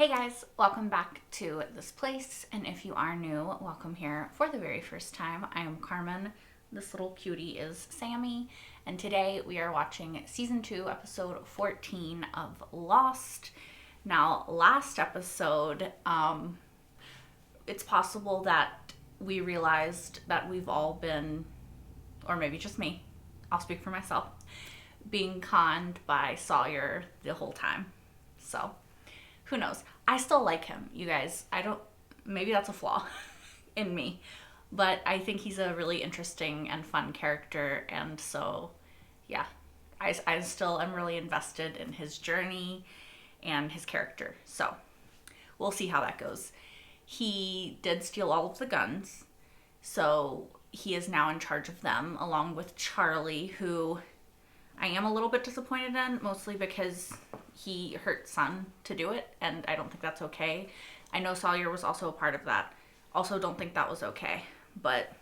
Hey guys, welcome back to this place, and if you are new, welcome here for the very first time. I am Carmen. This little cutie is Sammy, and today we are watching season 2, episode 14 of Lost. Now, last episode, it's possible that we realized that we've all been, or maybe just me, I'll speak for myself, being conned by Sawyer the whole time. So, who knows? I still like him, you guys. Maybe that's a flaw in me, but I think he's a really interesting and fun character, and so, yeah, I still am really invested in his journey and his character, so we'll see how that goes. He did steal all of the guns, so he is now in charge of them, along with Charlie, who I am a little bit disappointed in, mostly because he hurt Sun to do it, and I don't think that's okay. I know Sawyer was also a part of that. Also don't think that was okay. But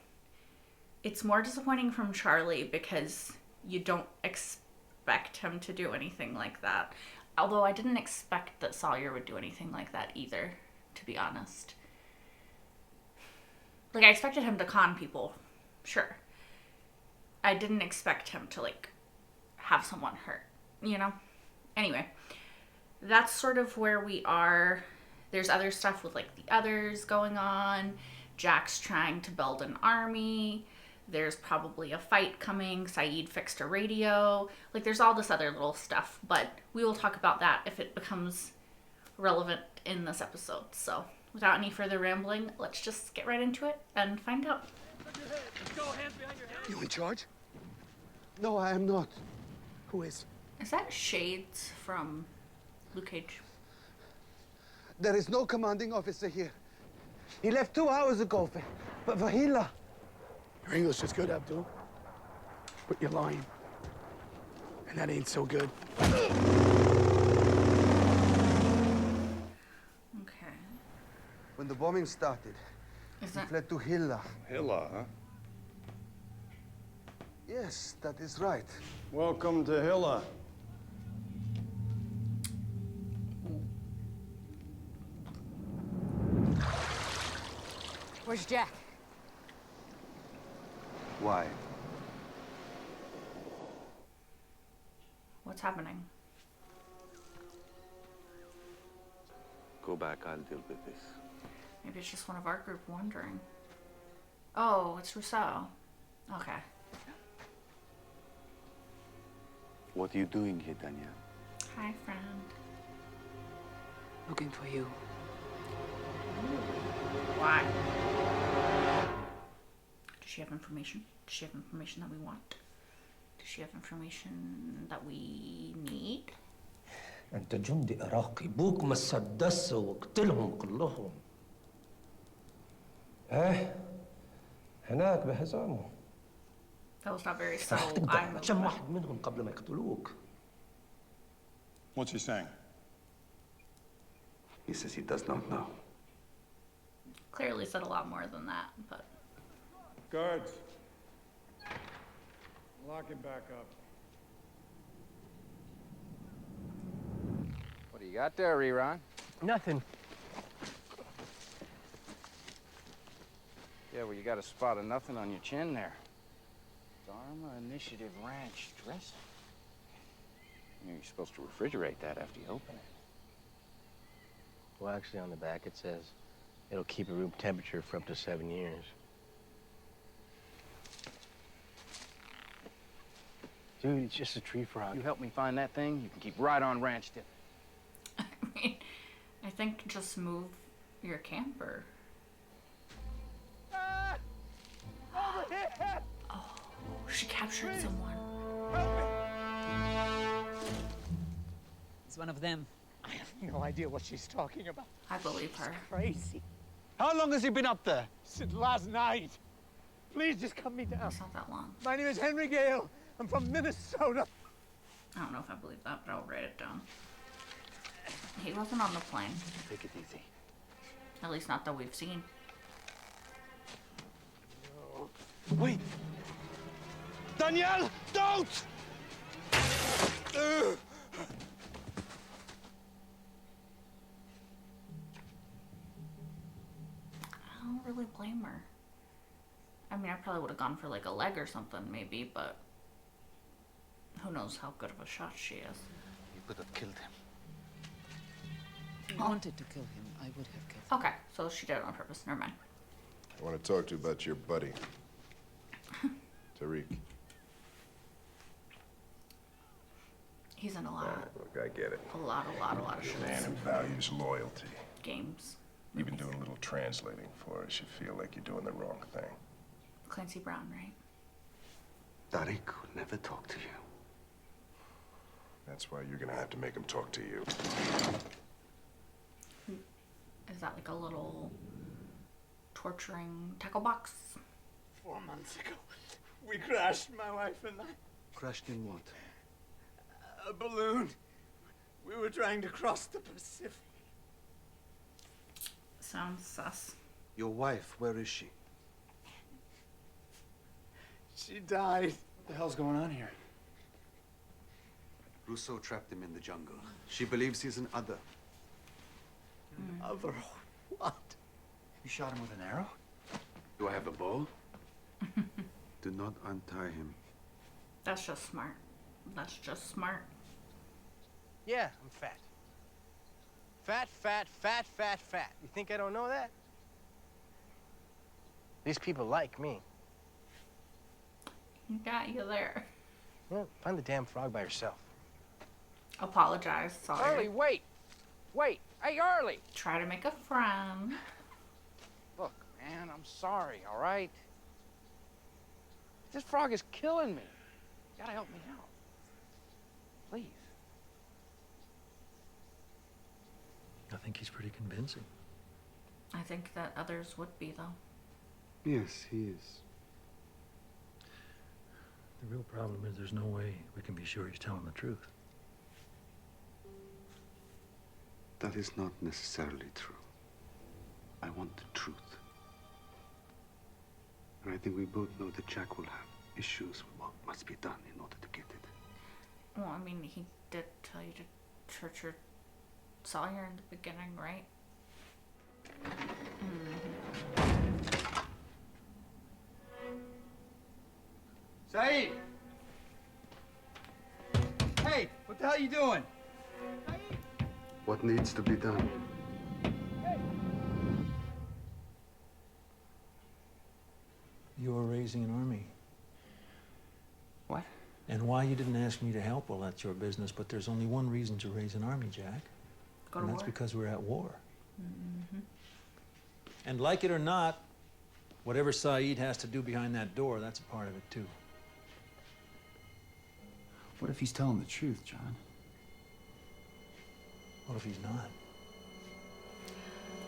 it's more disappointing from Charlie because you don't expect him to do anything like that. Although I didn't expect that Sawyer would do anything like that either, to be honest. Like, I expected him to con people, sure. I didn't expect him to, have someone hurt, you know? Anyway, that's sort of where we are. There's other stuff with, the others going on. Jack's trying to build an army. There's probably a fight coming. Saeed fixed a radio. There's all this other little stuff, but we will talk about that if it becomes relevant in this episode. So, without any further rambling, let's just get right into it and find out. You in charge? No, I am not. Who is? Is that Shades from Luke Cage? There is no commanding officer here. He left 2 hours ago for Vahila. Your English is good, Abdul. But you're lying. And that ain't so good. Okay. When the bombing started, he fled to Hilla. Hilla, huh? Yes, that is right. Welcome to Hilla. Where's Jack? Why? What's happening? Go back, I'll deal with this. Maybe it's just one of our group wandering. Oh, it's Rousseau. Okay. What are you doing here, Danielle? Hi, friend. Looking for you. Why? Does she have information? Does she have information that we want? Does she have information that we need? أنت جندي عراقي بوك مسدس واقتلهم كلهم. هناك بحزامه. That was not very subtle. راح تقدر كم واحد منهم قبل ما يقتلوك. What's he saying? He says he does not know. Clearly said a lot more than that, but... Guards. Lock him back up. What do you got there, Rerun? Nothing. Yeah, well, you got a spot of nothing on your chin there. Dharma Initiative Ranch dressing. You're supposed to refrigerate that after you open it. Well, actually, on the back it says it'll keep at room temperature for up to 7 years. Dude, it's just a tree frog. You help me find that thing, you can keep right on ranch dipping. I mean, I think just move your camper. Over here! Oh, she captured someone. It's one of them. I have no idea what she's talking about. I believe her. Crazy. How long has he been up there? Since last night. Please just cut me down. It's not that long. My name is Henry Gale. I'm from Minnesota. I don't know if I believe that, but I'll write it down. He wasn't on the plane. Take it easy. At least not that we've seen. Wait! Danielle, don't! blame her. I mean, I probably would have gone for like a leg or something, maybe, but who knows how good of a shot she is. You could have killed him. If you wanted to kill him, I would have killed him. Okay, so she did it on purpose. Never mind. I want to talk to you about your buddy, Tariq. He's in a lot. Look, I get it. A lot of You're a shit. man who values loyalty. Games. Even doing a little translating for us, you feel like you're doing the wrong thing. Clancy Brown, right? Tariq would never talk to you. That's why you're gonna have to make him talk to you. Is that like a little torturing tackle box? 4 months ago, we crashed, my wife and I. Crashed in what? A balloon. We were trying to cross the Pacific. Sounds sus. Your wife, where is she? She died. What the hell's going on here? Rousseau trapped him in the jungle. She believes he's an other. Other what? You shot him with an arrow? Do I have a bow? Do not untie him. That's just smart. That's just smart. Yeah, I'm fat. Fat, fat, fat, fat, fat. You think I don't know that? These people like me. Got you there. Well, find the damn frog by yourself. Apologize. Sorry. Arlie, wait! Wait! Hey, Arlie! Try to make a friend. Look, man, I'm sorry, all right? This frog is killing me. You gotta help me out. Please. I think he's pretty convincing. I think that others would be, though. Yes, he is. The real problem is there's no way we can be sure he's telling the truth. That is not necessarily true. I want the truth. And I think we both know that Jack will have issues with what must be done in order to get it. Well, I mean, he did tell you to torture Sawyer in the beginning, right? Saeed! Hey, what the hell are you doing? What needs to be done? You're raising an army. What? And why you didn't ask me to help, well, that's your business, but there's only one reason to raise an army, Jack. Go to And that's war. because we're at war. And like it or not, whatever Saeed has to do behind that door, that's a part of it, too. What if he's telling the truth, John? What if he's not?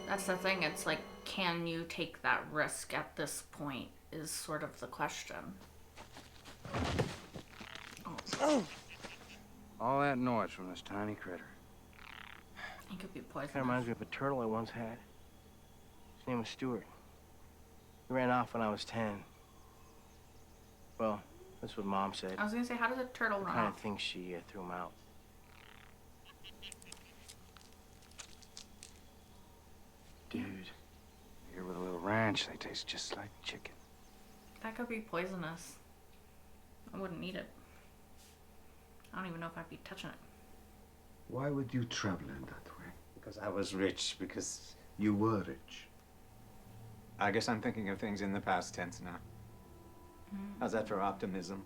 That's the thing. It's like, can you take that risk at this point is sort of the question. All that noise from this tiny critter. It could be Kind of poisonous. reminds me of a turtle I once had. His name was Stuart. He ran off when I was 10. Well, that's what Mom said. I was gonna say, how does a turtle I run kind of off? think she threw him out. Dude, here with a little ranch, they taste just like chicken. That could be poisonous. I wouldn't eat it. I don't even know if I'd be touching it. Why would you travel in that way? Because I was rich, because You were rich. I guess I'm thinking of things in the past tense now. How's that for optimism?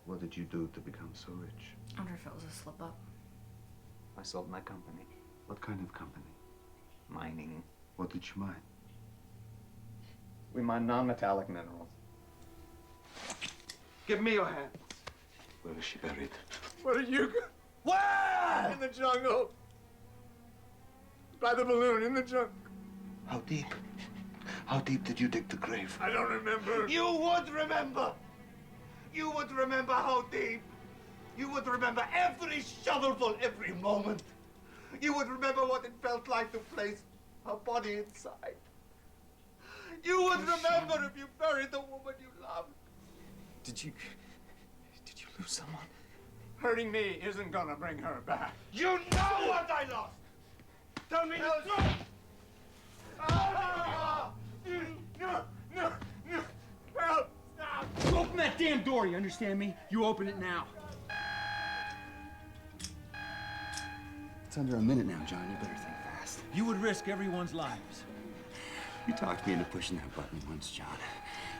What did you do to become so rich? I wonder if it was a slip up. I sold my company. What kind of company? Mining. What did you mine? We mine non-metallic minerals. Give me your hand. Where is she buried? Where are you go? Where? In the jungle. By the balloon, in the jungle. How deep? How deep did you dig the grave? I don't remember. You would remember. You would remember how deep. You would remember every shovelful, every moment. You would remember what it felt like to place a body inside. You would remember if you buried the woman you loved. Did you lose someone? Hurting me isn't gonna bring her back. You know what I lost. Tell me the truth. damn door, you understand me? You open it now. It's under a minute now, John. You better think fast. You would risk everyone's lives. You talked me into pushing that button once, John.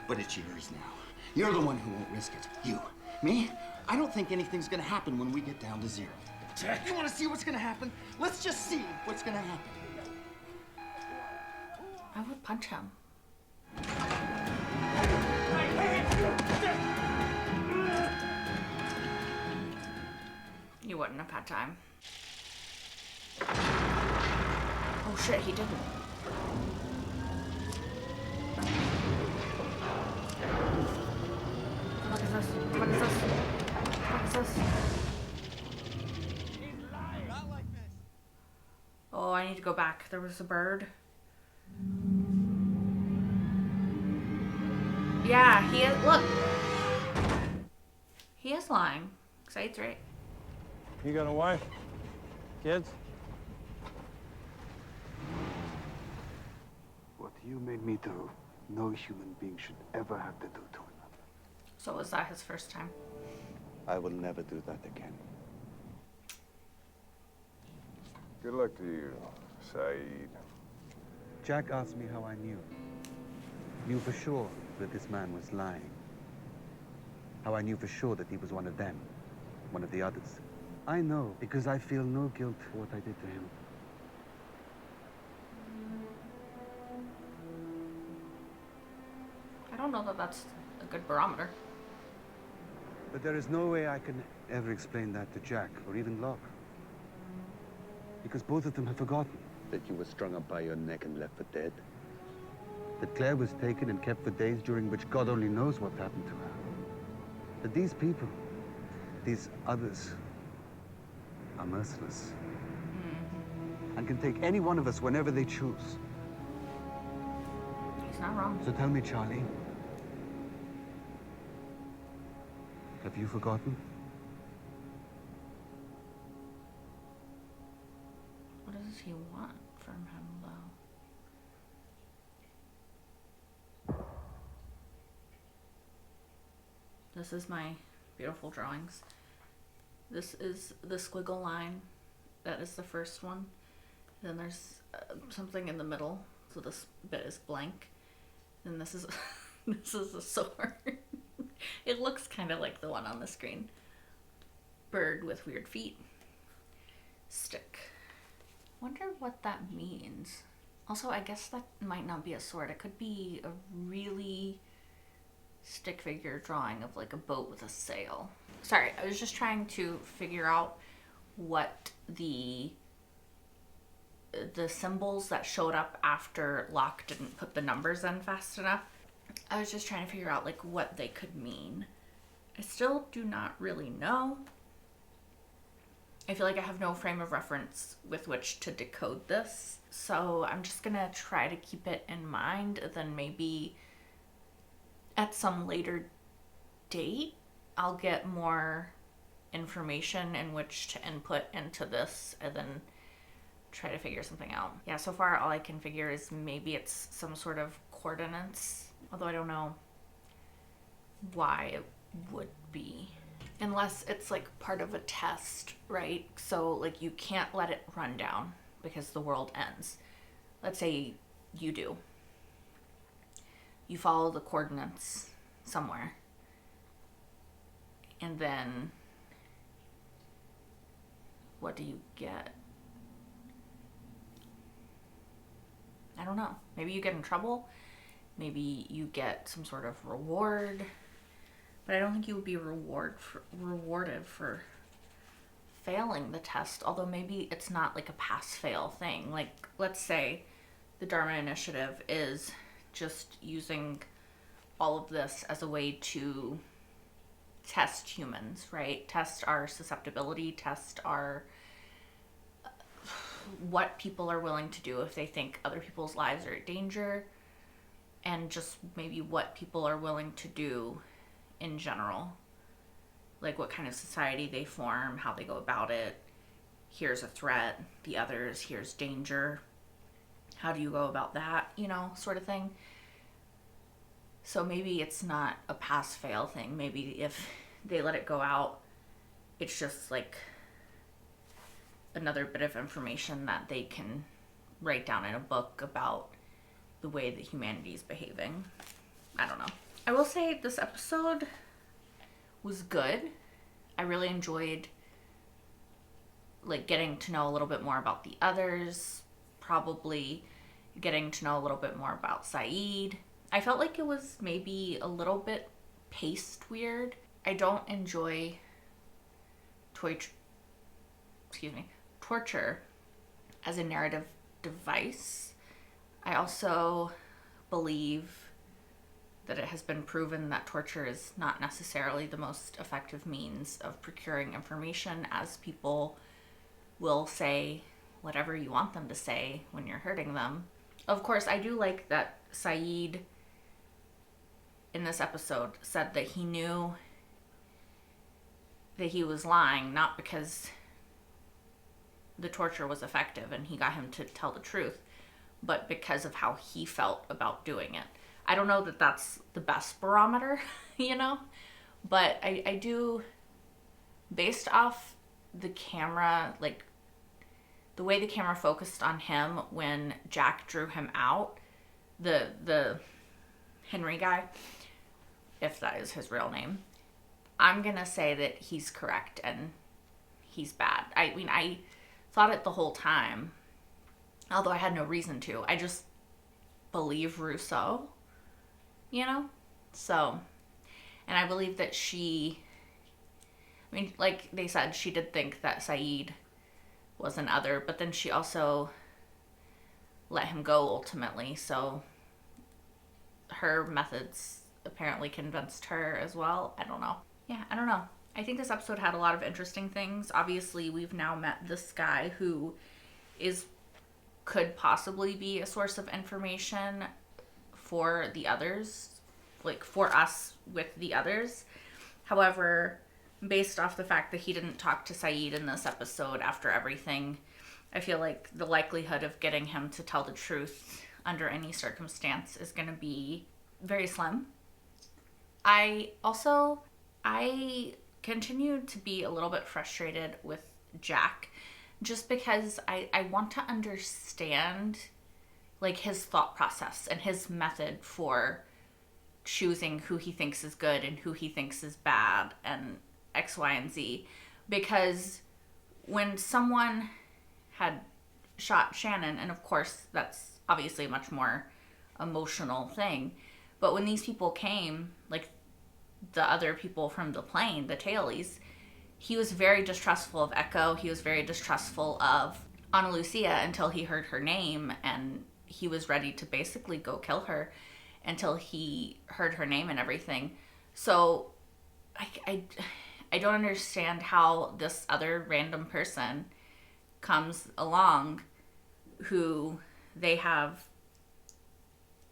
But it's yours now. You're the one who won't risk it. You. Me? I don't think anything's gonna happen when we get down to zero. Jack. You wanna see what's gonna happen? Let's just see what's gonna happen. I would punch him. You wouldn't have had time. Oh shit, he didn't. What is this? What is this? What is this? Oh, I need to go back. There was a bird. Yeah, he is. Look. He is lying. Said's right. You got a wife? Kids? What you made me do, no human being should ever have to do to another. So was that his first time? I will never do that again. Good luck to you, Saeed. Jack asked me how I knew for sure that this man was lying. How I knew for sure that he was one of them, one of the others. I know because I feel no guilt for what I did to him. I don't know that that's a good barometer. But there is no way I can ever explain that to Jack or even Locke. Because both of them have forgotten. That you were strung up by your neck and left for dead? That Claire was taken and kept for days during which God only knows what happened to her. That these people, these others, are merciless. And can take any one of us whenever they choose. He's not wrong. So tell me, Charlie, have you forgotten? What does he want from him, though? This is my beautiful drawings. This is the squiggle line. That is the first one. Then there's something in the middle. So this bit is blank. And this is this is a sword. It looks kind of like the one on the screen. Bird with weird feet. Stick. Wonder what that means. Also, I guess that might not be a sword. It could be a really stick figure drawing of like a boat with a sail. Sorry, I was just trying to figure out what the symbols that showed up after Locke didn't put the numbers in fast enough. I was just trying to figure out like what they could mean. I still do not really know. I feel like I have no frame of reference with which to decode this. So I'm just gonna try to keep it in mind. Then maybe at some later date, I'll get more information in which to input into this and then try to figure something out. Yeah, so far all I can figure is maybe it's some sort of coordinates, although I don't know why it would be. Unless it's like part of a test, right? So like you can't let it run down because the world ends. Let's say you do. You follow the coordinates somewhere. And then what do you get? I don't know. Maybe you get in trouble. Maybe you get some sort of reward. But I don't think you would be rewarded for failing the test. Although maybe it's not like a pass-fail thing. Like, let's say the Dharma Initiative is just using all of this as a way to test humans, right? Test our susceptibility, test our what people are willing to do if they think other people's lives are in danger, and just maybe what people are willing to do in general. Like what kind of society they form, how they go about it. Here's a threat, the others, here's danger. How do you go about that, you know, sort of thing. So maybe it's not a pass-fail thing. Maybe if they let it go out, it's just like another bit of information that they can write down in a book about the way that humanity is behaving. I don't know. I will say this episode was good. I really enjoyed like getting to know a little bit more about the others, probably getting to know a little bit more about Saeed. I felt like it was maybe a little bit paced weird. I don't enjoy torture as a narrative device. I also believe that it has been proven that torture is not necessarily the most effective means of procuring information, as people will say whatever you want them to say when you're hurting them. Of course, I do like that Saeed in this episode said that he knew that he was lying, not because the torture was effective and he got him to tell the truth, but because of how he felt about doing it. I don't know that that's the best barometer, you know, but I do, based off the camera, like the way the camera focused on him when Jack drew him out, the Henry guy, if that is his real name, I'm gonna say that he's correct and he's bad. I mean, I thought it the whole time, although I had no reason to. I just believe Rousseau, you know? So, and I believe that I mean, like they said, she did think that Saeed was an other, but then she also let him go ultimately, so her methods apparently convinced her as well. I don't know. Yeah, I don't know. I think this episode had a lot of interesting things. Obviously, we've now met this guy who could possibly be a source of information for the others, like for us with the others. However, based off the fact that he didn't talk to Saeed in this episode after everything, I feel like the likelihood of getting him to tell the truth under any circumstance is going to be very slim. I continue to be a little bit frustrated with Jack, just because I want to understand like his thought process and his method for choosing who he thinks is good and who he thinks is bad and X, Y, and Z. Because when someone had shot Shannon, and of course that's obviously a much more emotional thing, but when these people came, like the other people from the plane, the tailies, he was very distrustful of Echo. He was very distrustful of Ana Lucia until he heard her name, and he was ready to basically go kill her until he heard her name and everything. So I don't understand how this other random person comes along who they have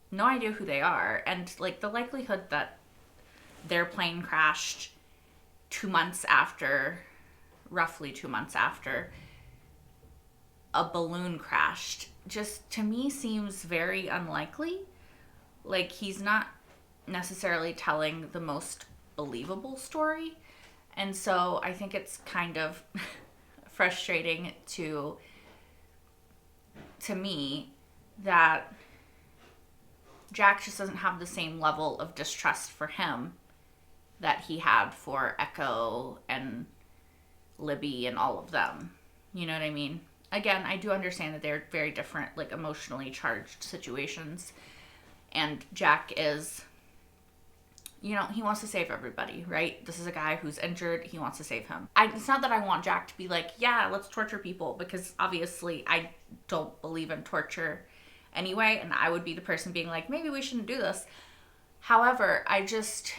no idea who they are, and like the likelihood that their plane crashed roughly 2 months after a balloon crashed, just to me seems very unlikely. Like, he's not necessarily telling the most believable story. And so I think it's kind of frustrating to me that Jack just doesn't have the same level of distrust for him that he had for Echo and Libby and all of them. You know what I mean? Again, I do understand that they're very different, like emotionally charged situations. And Jack is, you know, he wants to save everybody, right? This is a guy who's injured. He wants to save him. It's not that I want Jack to be like, yeah, let's torture people, because obviously I don't believe in torture anyway. And I would be the person being like, maybe we shouldn't do this. However, I just,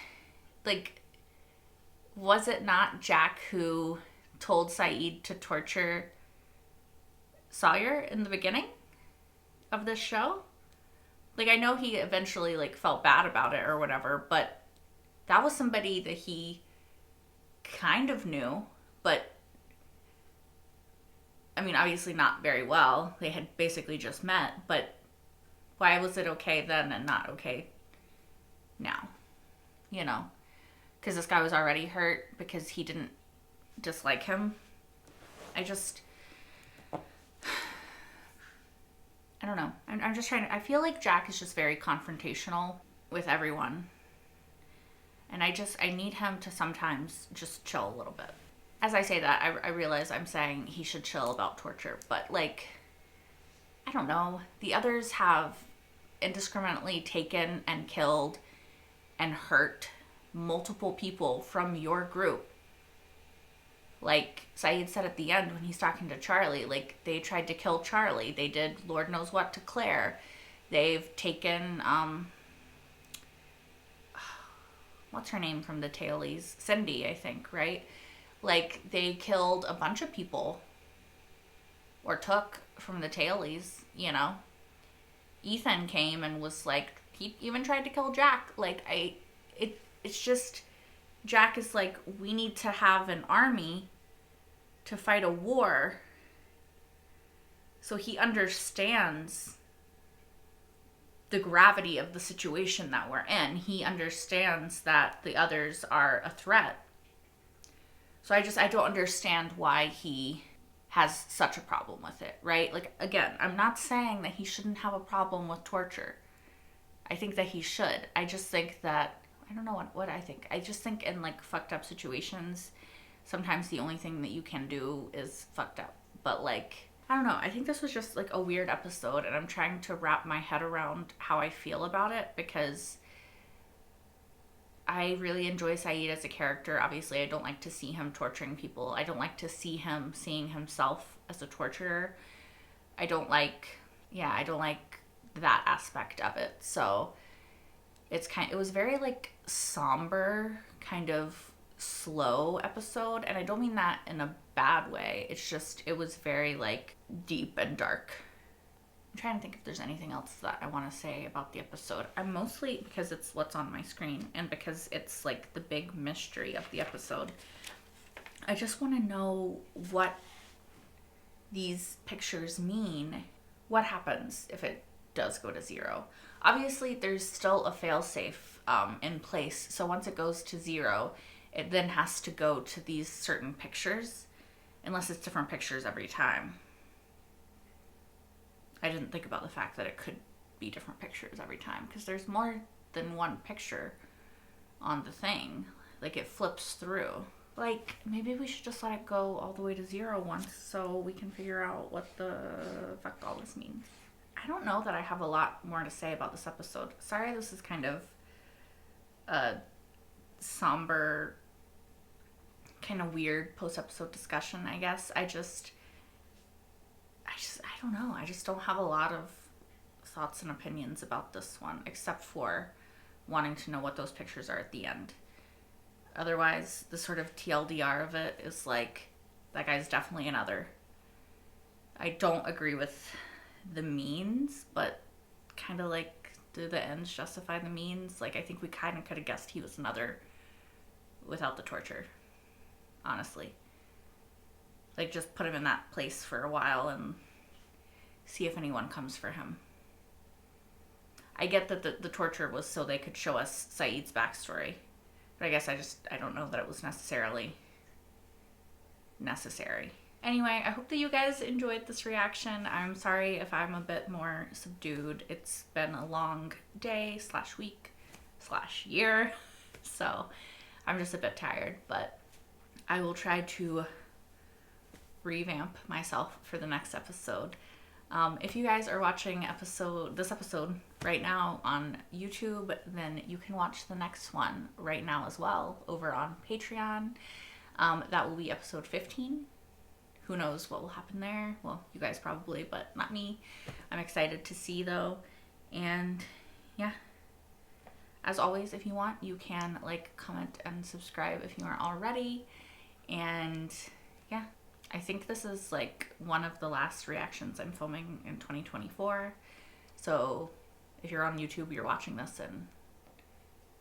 like, was it not Jack who told Saeed to torture Sawyer in the beginning of this show? Like, I know he eventually, like, felt bad about it or whatever, but that was somebody that he kind of knew, but, I mean, obviously not very well. They had basically just met, but why was it okay then and not okay now, you know, because this guy was already hurt because he didn't dislike him. I don't know. I'm just trying to, I feel like Jack is just very confrontational with everyone. And I need him to sometimes just chill a little bit. As I say that, I realize I'm saying he should chill about torture, but like, I don't know. The others have indiscriminately taken and killed and hurt multiple people from your group. Like Saeed said at the end when he's talking to Charlie, like, they tried to kill Charlie. They did Lord knows what to Claire. They've taken, what's her name from the Tailies? Cindy, I think, right? Like, they killed a bunch of people. Or took from the Tailies, you know? Ethan came and was like, he even tried to kill Jack. Like, it's just, Jack is like, we need to have an army to fight a war. So he understands the gravity of the situation that we're in. He understands that the others are a threat. So I don't understand why he has such a problem with it, right? Like, again, I'm not saying that he shouldn't have a problem with torture. I think that he should. I just think that, I don't know what I think. I just think in, like, fucked up situations, sometimes the only thing that you can do is fucked up. But, like, I don't know. I think this was just, like, a weird episode, and I'm trying to wrap my head around how I feel about it, because I really enjoy Saeed as a character. Obviously, I don't like to see him torturing people. I don't like to see him seeing himself as a torturer. I don't like that aspect of it. So it was very, like, somber, kind of slow episode. And I don't mean that in a bad way. It's just, it was very, like, deep and dark. I'm trying to think if there's anything else that I want to say about the episode. I'm mostly, because it's what's on my screen and because it's like the big mystery of the episode, I just want to know what these pictures mean. What happens if it does go to 0? Obviously, there's still a failsafe in place. So once it goes to 0, it then has to go to these certain pictures, unless it's different pictures every time. I didn't think about the fact that it could be different pictures every time, because there's more than one picture on the thing. Like, it flips through. Like, maybe we should just let it go all the way to 0 once so we can figure out what the fuck all this means. I don't know that I have a lot more to say about this episode. Sorry, this is kind of a somber, kind of weird post-episode discussion, I guess. I don't know. I just don't have a lot of thoughts and opinions about this one, except for wanting to know what those pictures are at the end. Otherwise, the sort of TLDR of it is like, that guy's definitely another. I don't agree with the means, but kind of like, do the ends justify the means? Like, I think we kind of could have guessed he was another without the torture, honestly. Like, just put him in that place for a while and see if anyone comes for him. I get that the torture was so they could show us Saeed's backstory, but I guess I don't know that it was necessarily necessary. Anyway, I hope that you guys enjoyed this reaction. I'm sorry if I'm a bit more subdued. It's been a long day / week / year, so I'm just a bit tired, but I will try to revamp myself for the next episode. If you guys are watching this episode right now on YouTube, then you can watch the next one right now as well over on Patreon. That will be episode 15. Who knows what will happen there? Well, you guys probably, but not me. I'm excited to see though. And yeah, as always, if you want, you can like, comment, and subscribe if you aren't already. And yeah, I think this is like one of the last reactions I'm filming in 2024. So if you're on YouTube, you're watching this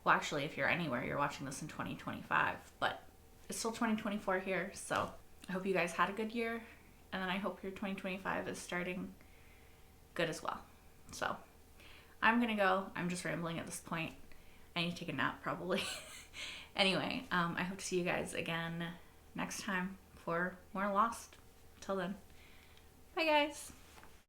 well, actually, if you're anywhere, you're watching this in 2025, but it's still 2024 here. So I hope you guys had a good year, and then I hope your 2025 is starting good as well. So I'm gonna go. I'm just rambling at this point. I need to take a nap probably. Anyway, I hope to see you guys again next time for more Lost. Till then, bye guys.